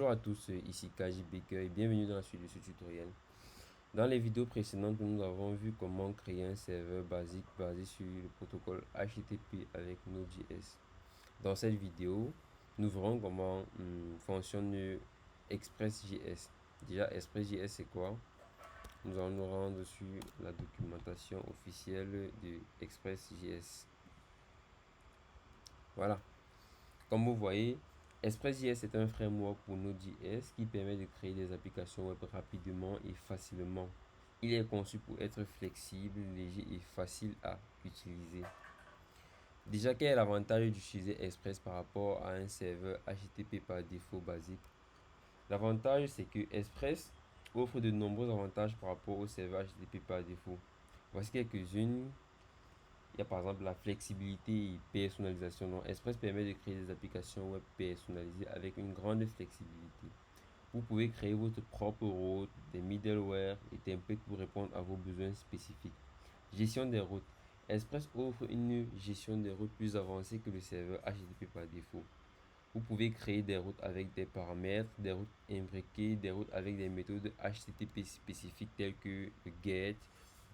Bonjour à tous, ici KJ Baker et bienvenue dans la suite de ce tutoriel. Dans les vidéos précédentes, nous avons vu comment créer un serveur basique basé sur le protocole HTTP avec Node.js. Dans cette vidéo, nous verrons comment fonctionne Express.js. Déjà, Express.js c'est quoi? Nous allons nous rendre sur la documentation officielle de Express.js. Voilà. Comme vous voyez, Express.js est un framework pour Node.js qui permet de créer des applications web rapidement et facilement. Il est conçu pour être flexible, léger et facile à utiliser. Déjà, quel est l'avantage d'utiliser Express par rapport à un serveur HTTP par défaut basique? L'avantage, c'est que Express offre de nombreux avantages par rapport au serveur HTTP par défaut. Voici quelques-unes. Il y a par exemple la flexibilité et personnalisation. Donc, Express permet de créer des applications web personnalisées avec une grande flexibilité. Vous pouvez créer votre propre route, des middleware et templates pour répondre à vos besoins spécifiques. Gestion des routes. Express offre une gestion des routes plus avancée que le serveur HTTP par défaut. Vous pouvez créer des routes avec des paramètres, des routes imbriquées, des routes avec des méthodes HTTP spécifiques telles que le get,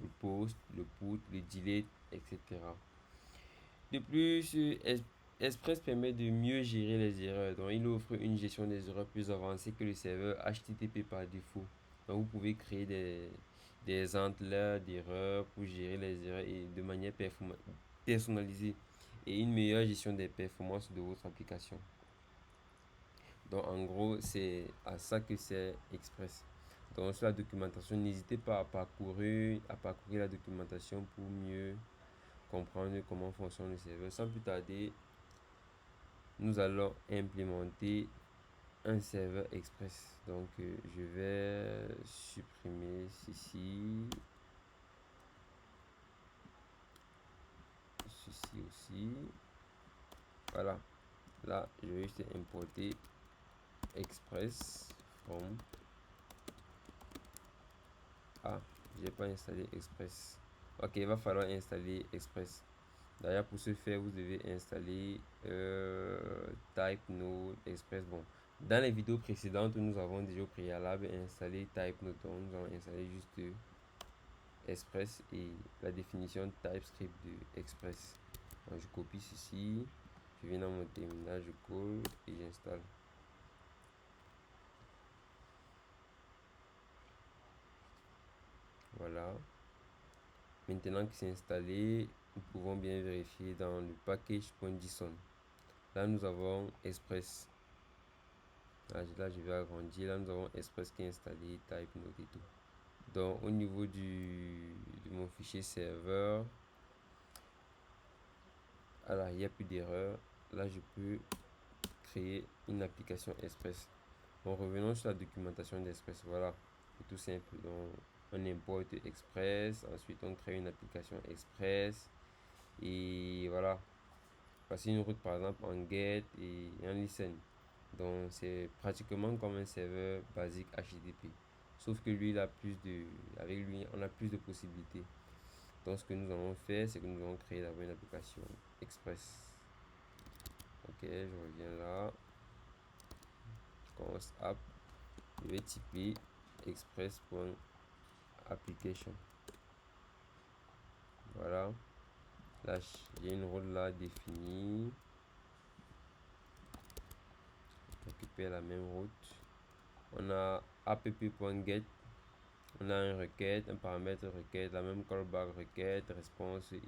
le post, le put, le delete, etc. De plus, Express permet de mieux gérer les erreurs. Donc, il offre une gestion des erreurs plus avancée que le serveur HTTP par défaut. Donc, vous pouvez créer des handlers d'erreurs pour gérer les erreurs et de manière personnalisée et une meilleure gestion des performances de votre application. Donc, en gros, c'est à ça que c'est Express. Donc, sur la documentation, n'hésitez pas à parcourir la documentation pour mieux comprendre comment fonctionne le serveur. Sans plus tarder, nous allons implémenter un serveur Express. Donc, je vais supprimer ceci aussi. Voilà. Là, je vais juste importer Express from. Ah, j'ai pas installé Express. Ok, il va falloir installer Express. D'ailleurs, pour ce faire, vous devez installer TypeNode Express. Bon, dans les vidéos précédentes, nous avons déjà au préalable installé TypeNode. Donc, nous allons installer juste Express et la définition TypeScript de Express. Donc, je copie ceci, je viens dans mon terminal, je colle et j'installe. Voilà. Maintenant que c'est installé, nous pouvons bien vérifier dans le package.json. Là, nous avons Express. Là, je vais agrandir. Là, nous avons Express qui est installé, TypeNode et tout. Donc, au niveau de mon fichier serveur, alors il n'y a plus d'erreur. Là, je peux créer une application Express. Bon, revenons sur la documentation d'Express. Voilà, c'est tout simple. Donc, on importe Express. Ensuite, on crée une application Express. Et voilà. Voici une route par exemple en get et en listen. Donc c'est pratiquement comme un serveur basique HTTP. Sauf que lui, avec lui, on a plus de possibilités. Donc ce que nous allons faire, c'est que nous allons créer d'abord une application Express. Ok, je reviens là. Je commence app. Je vais typer express.application. Voilà. Là, j'ai une route là définie. Récupère la même route. On a app.get. On a une requête, un paramètre requête, la même callback requête, réponse et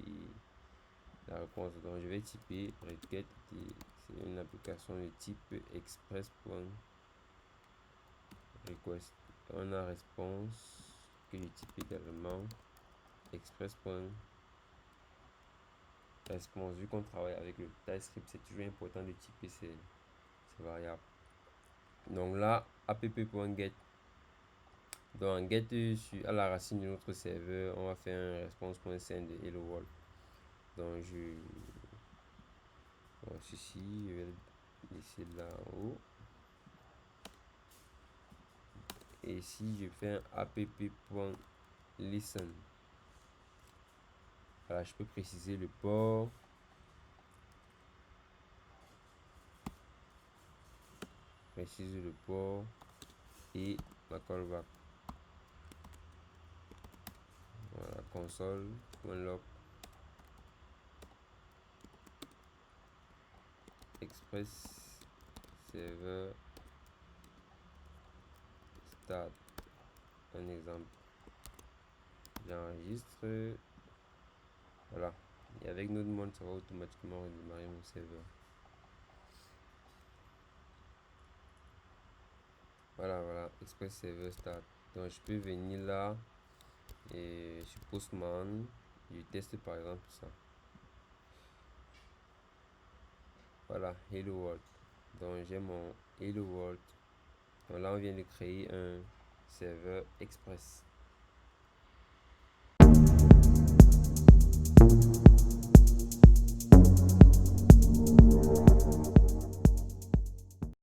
la réponse. Donc je vais typer requête. C'est une application de type express.request. On a réponse que je type également express.response. Vu qu'on travaille avec le TypeScript, c'est toujours important de typer ces variables. Donc là, app.get. Donc, get à la racine de notre serveur, on va faire un response.send de hello world. Donc, ceci, je vais le laisser là en haut. Et si je fais un app.listen, voilà, je peux préciser le précise le port et la callback. Voilà, console.log express server start. Un exemple. J'enregistre. Voilà. Et avec notre demande, ça va automatiquement redémarrer mon serveur. Voilà, Express Server Start. Donc, je peux venir là et sur Postman, je teste par exemple ça. Voilà, Hello World. Donc, j'ai mon Hello World. Donc là, on vient de créer un serveur Express.